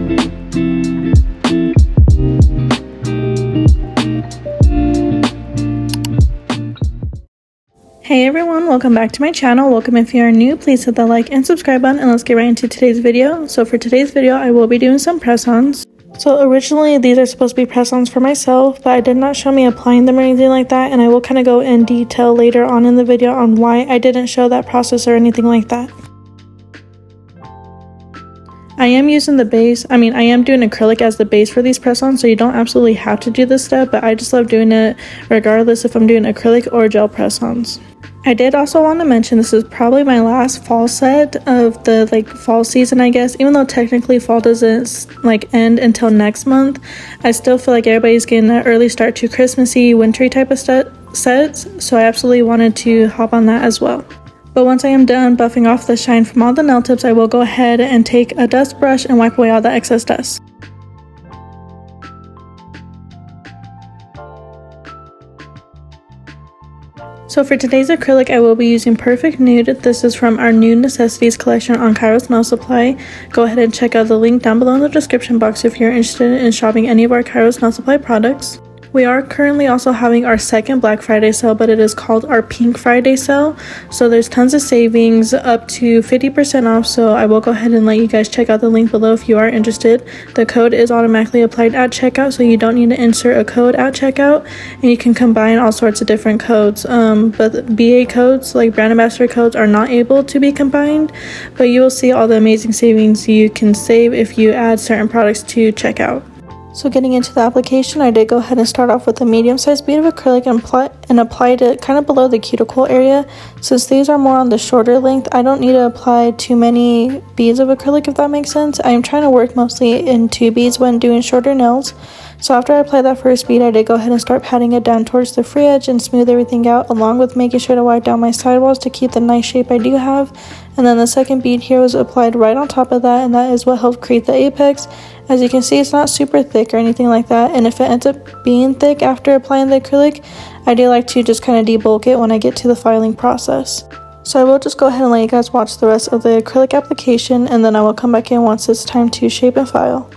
Hey everyone, welcome back to my channel. Welcome if you are new, please hit the like and subscribe button, and let's get right into today's video. So for today's video, I will be doing some press-ons. So originally these are supposed to be press-ons for myself, but I did not show me applying them or anything like that, and I will kind of go in detail later on in the video on why I didn't show that process or anything like that. I am using the base, I am doing acrylic as the base for these press-ons, so you don't absolutely have to do this step, but I just love doing it regardless if I'm doing acrylic or gel press-ons. I did also want to mention this is probably my last fall set of the fall season, I guess. Even though technically fall doesn't end until next month, I still feel like everybody's getting an early start to Christmassy, wintry type of sets, so I absolutely wanted to hop on that as well. But once I am done buffing off the shine from all the nail tips, I will go ahead and take a dust brush and wipe away all the excess dust. So for today's acrylic, I will be using Perfect Nude. This is from our new necessities collection on KAIROSE Nail Supply. Go ahead and check out the link down below in the description box if you're interested in shopping any of our KAIROSE Nail Supply products. We are currently also having our second Black Friday sale, but it is called our Pink Friday sale. So there's tons of savings, up to 50% off. So I will go ahead and let you guys check out the link below if you are interested. The code is automatically applied at checkout, so you don't need to insert a code at checkout, and you can combine all sorts of different codes. But BA codes, like brand ambassador codes, are not able to be combined, but you will see all the amazing savings you can save if you add certain products to checkout. So getting into the application, I did go ahead and start off with a medium-sized bead of acrylic and applied it kind of below the cuticle area. Since these are more on the shorter length, I don't need to apply too many beads of acrylic, if that makes sense. I am trying to work mostly in 2 beads when doing shorter nails. So after I applied that first bead, I did go ahead and start patting it down towards the free edge and smooth everything out, along with making sure to wipe down my sidewalls to keep the nice shape I do have. And then the second bead here was applied right on top of that, and that is what helped create the apex. As you can see, it's not super thick or anything like that, and if it ends up being thick after applying the acrylic, I do like to just kind of debulk it when I get to the filing process. So I will just go ahead and let you guys watch the rest of the acrylic application, and then I will come back in once it's time to shape and file.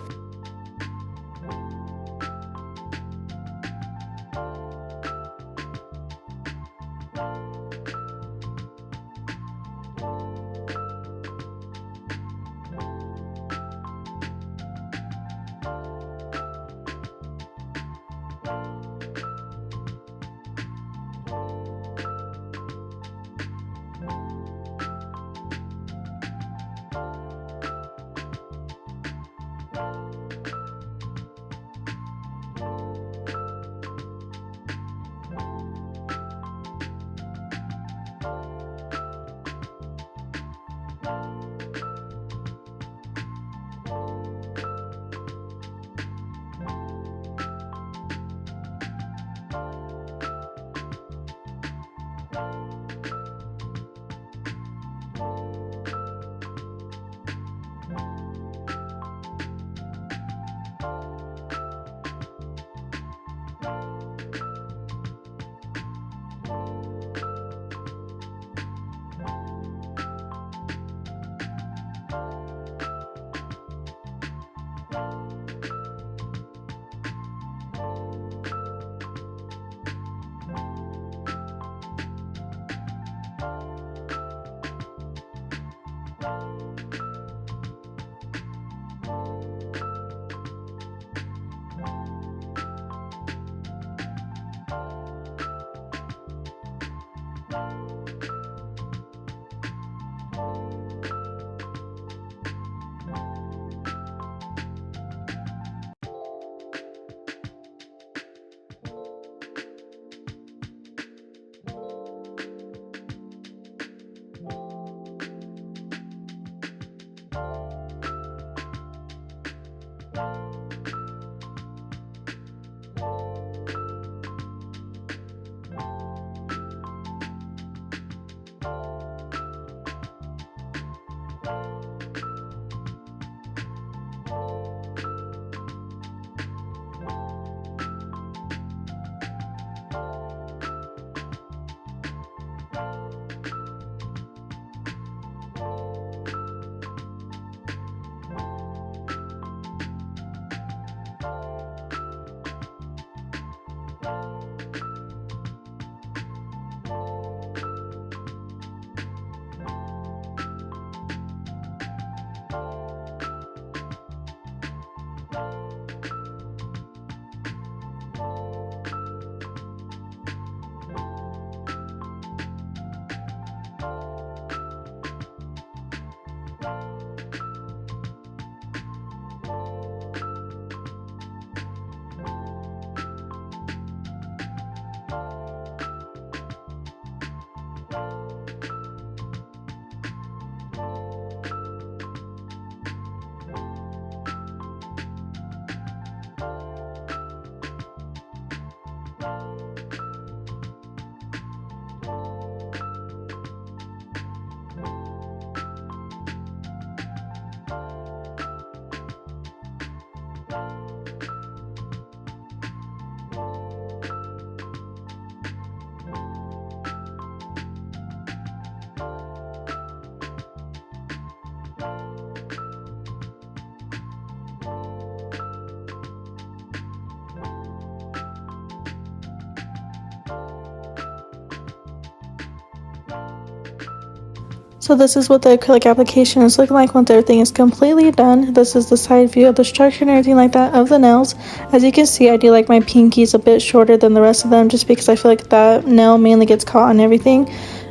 So this is what the acrylic application is looking like once everything is completely done. This is the side view of the structure and everything like that of the nails. As you can see, I do like my pinkies a bit shorter than the rest of them just because I feel like that nail mainly gets caught on everything.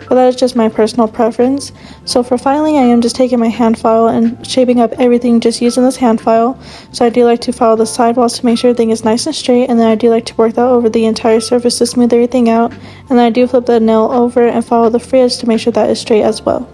But that is just my personal preference. So for filing, I am just taking my hand file and shaping up everything just using this hand file. So I do like to file the sidewalls to make sure everything is nice and straight, and then I do like to work that over the entire surface to smooth everything out. And then I do flip the nail over and follow the free edge to make sure that is straight as well.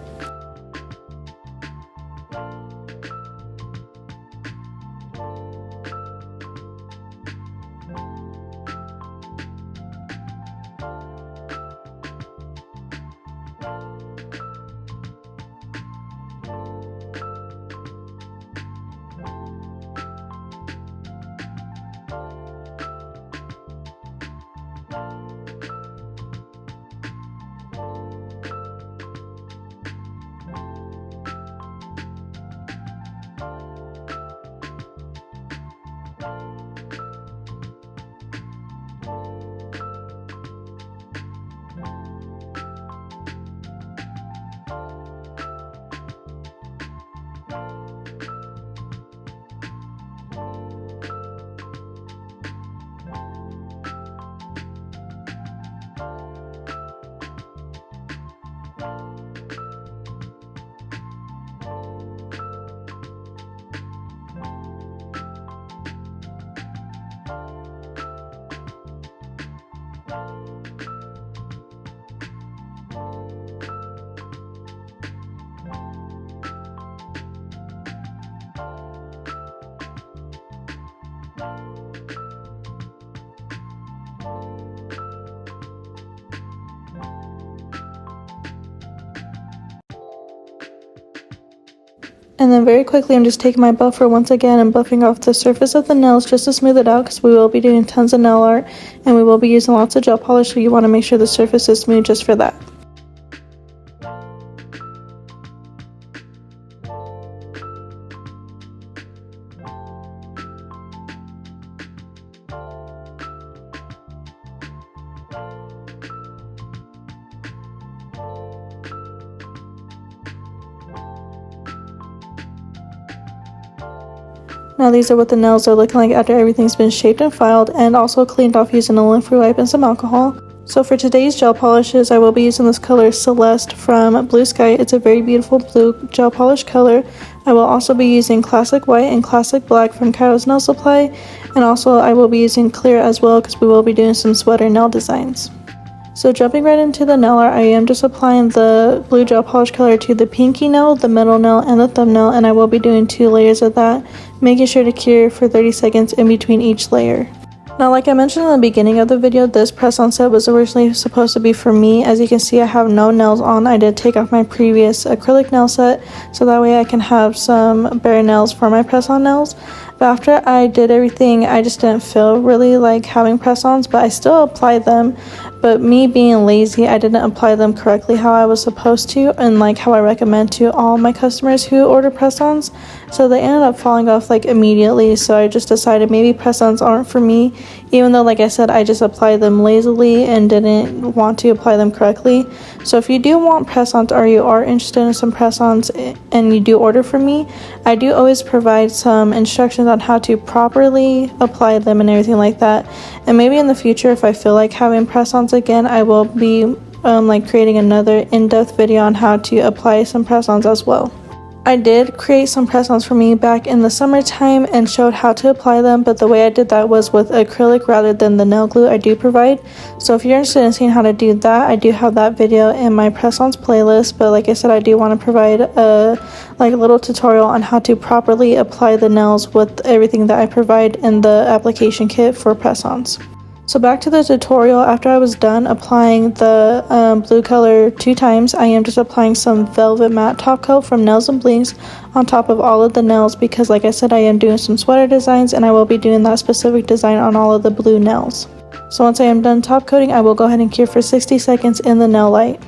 And then very quickly, I'm just taking my buffer once again and buffing off the surface of the nails just to smooth it out, because we will be doing tons of nail art and we will be using lots of gel polish, so you want to make sure the surface is smooth just for that. Now these are what the nails are looking like after everything's been shaped and filed and also cleaned off using a lint-free wipe and some alcohol. So for today's gel polishes, I will be using this color Celeste from Blue Sky. It's a very beautiful blue gel polish color. I will also be using Classic White and Classic Black from KAIROSE Nail Supply, and also I will be using clear as well because we will be doing some sweater nail designs. So jumping right into the nail art, I am just applying the blue gel polish color to the pinky nail, the middle nail, and the thumbnail, and I will be doing 2 layers of that, making sure to cure for 30 seconds in between each layer. Now, like I mentioned in the beginning of the video, this press-on set was originally supposed to be for me. As you can see, I have no nails on. I did take off my previous acrylic nail set, so that way I can have some bare nails for my press-on nails. But after I did everything, I just didn't feel really like having press-ons, but I still applied them. But me being lazy, I didn't apply them correctly how I was supposed to, and like how I recommend to all my customers who order press-ons. So they ended up falling off like immediately, so I just decided maybe press-ons aren't for me, even though, like I said, I just applied them lazily and didn't want to apply them correctly. So if you do want press-ons, or you are interested in some press-ons and you do order from me, I do always provide some instructions on how to properly apply them and everything like that. And maybe in the future, if I feel like having press-ons again, I will be like creating another in-depth video on how to apply some press-ons as well. I did create some press-ons for me back in the summertime and showed how to apply them, but the way I did that was with acrylic rather than the nail glue I do provide. So if you're interested in seeing how to do that, I do have that video in my press-ons playlist. But like I said, I do want to provide a little tutorial on how to properly apply the nails with everything that I provide in the application kit for press-ons. So back to the tutorial. After I was done applying the blue color 2 times, I am just applying some velvet matte top coat from Nails and Blings on top of all of the nails, because like I said, I am doing some sweater designs and I will be doing that specific design on all of the blue nails. So once I am done top coating, I will go ahead and cure for 60 seconds in the nail light.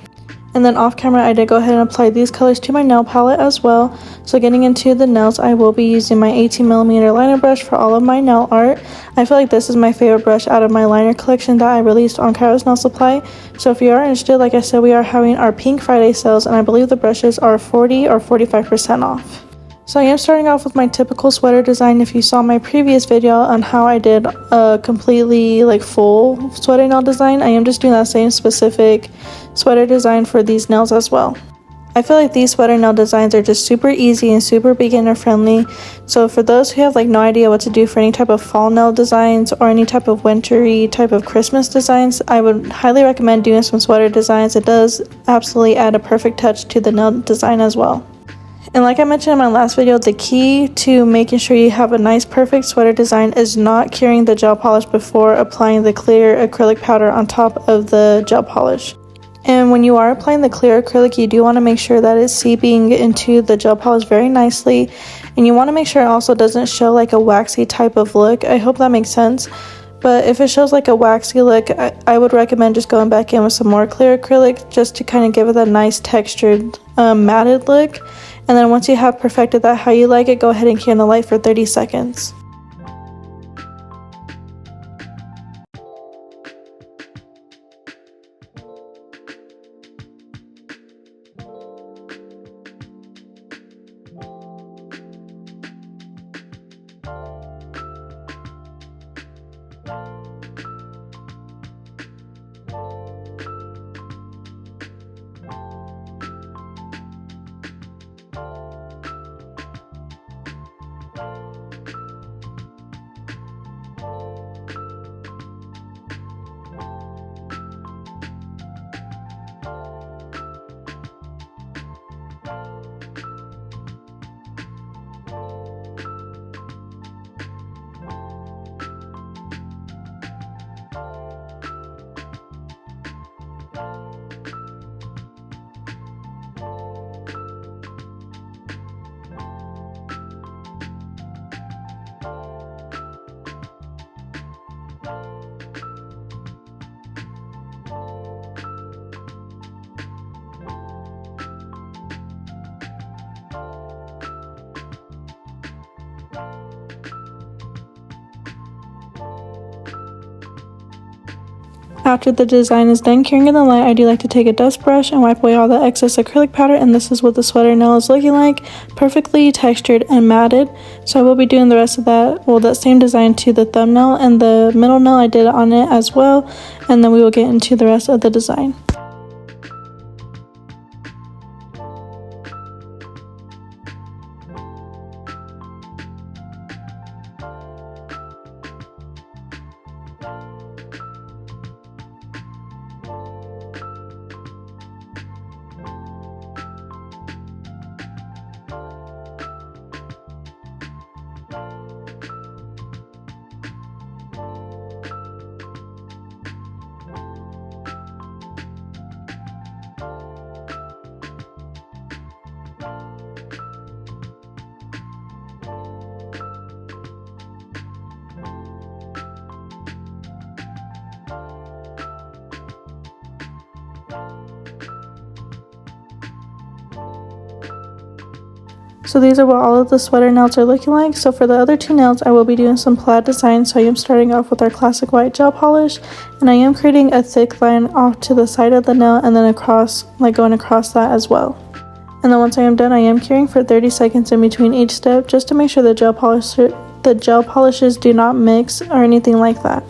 And then off camera, I did go ahead and apply these colors to my nail palette as well. So getting into the nails, I will be using my 18mm liner brush for all of my nail art. I feel like this is my favorite brush out of my liner collection that I released on KAIROSE Nail Supply. So if you are interested, like I said, we are having our Pink Friday sales, and I believe the brushes are 40 or 45% off. So I am starting off with my typical sweater design. If you saw my previous video on how I did a completely full sweater nail design, I am just doing that same specific sweater design for these nails as well. I feel like these sweater nail designs are just super easy and super beginner friendly. So for those who have no idea what to do for any type of fall nail designs or any type of wintry type of Christmas designs, I would highly recommend doing some sweater designs. It does absolutely add a perfect touch to the nail design as well. And like I mentioned in my last video, the key to making sure you have a nice perfect sweater design is not curing the gel polish before applying the clear acrylic powder on top of the gel polish. And when you are applying the clear acrylic, you do want to make sure that it's seeping into the gel polish very nicely. And you want to make sure it also doesn't show a waxy type of look. I hope that makes sense. But if it shows a waxy look, I would recommend just going back in with some more clear acrylic just to kind of give it that nice textured matted look. And then once you have perfected that how you like it, go ahead and cure in the light for 30 seconds. After the design is done curing in the light, I do like to take a dust brush and wipe away all the excess acrylic powder, and this is what the sweater nail is looking like, perfectly textured and matted. So I will be doing the rest of that same design to the thumbnail, and the middle nail I did on it as well, and then we will get into the rest of the design. So these are what all of the sweater nails are looking like. So for the other two nails, I will be doing some plaid design. So I am starting off with our classic white gel polish, and I am creating a thick line off to the side of the nail and then across, going across that as well. And then once I am done, I am curing for 30 seconds in between each step just to make sure the gel polishes do not mix or anything like that.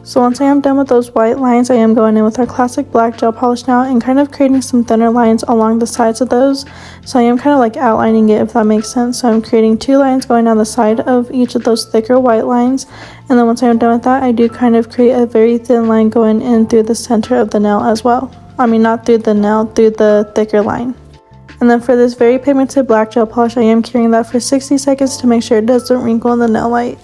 So once I am done with those white lines, I am going in with our classic black gel polish now and kind of creating some thinner lines along the sides of those. So I am kind of like outlining it, if that makes sense. So I'm creating 2 lines going down the side of each of those thicker white lines. And then once I'm done with that, I do kind of create a very thin line going in through the center of the nail as well. I mean, not through the nail, through the thicker line. And then for this very pigmented black gel polish, I am curing that for 60 seconds to make sure it doesn't wrinkle in the nail light.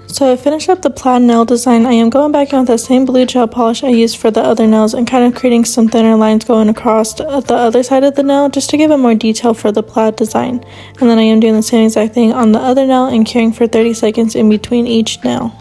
So I finished up the plaid nail design. I am going back in with that same blue gel polish I used for the other nails and kind of creating some thinner lines going across the other side of the nail just to give it more detail for the plaid design. And then I am doing the same exact thing on the other nail and curing for 30 seconds in between each nail.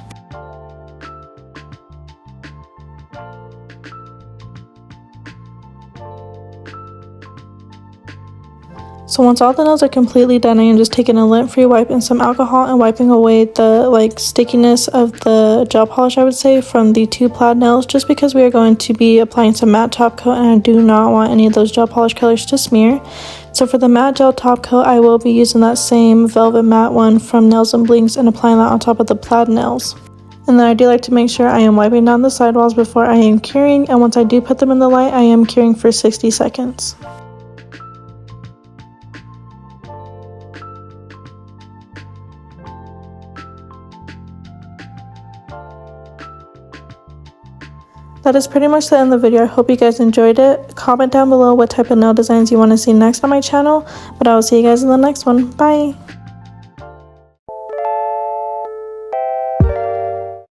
So once all the nails are completely done, I am just taking a lint-free wipe and some alcohol and wiping away the stickiness of the gel polish, I would say, from the 2 plaid nails, just because we are going to be applying some matte top coat and I do not want any of those gel polish colors to smear. So for the matte gel top coat, I will be using that same velvet matte one from Nails and Blinks and applying that on top of the plaid nails. And then I do like to make sure I am wiping down the sidewalls before I am curing, and once I do put them in the light, I am curing for 60 seconds. That is pretty much the end of the video. I hope you guys enjoyed it. Comment down below what type of nail designs you want to see next on my channel. But I will see you guys in the next one. Bye!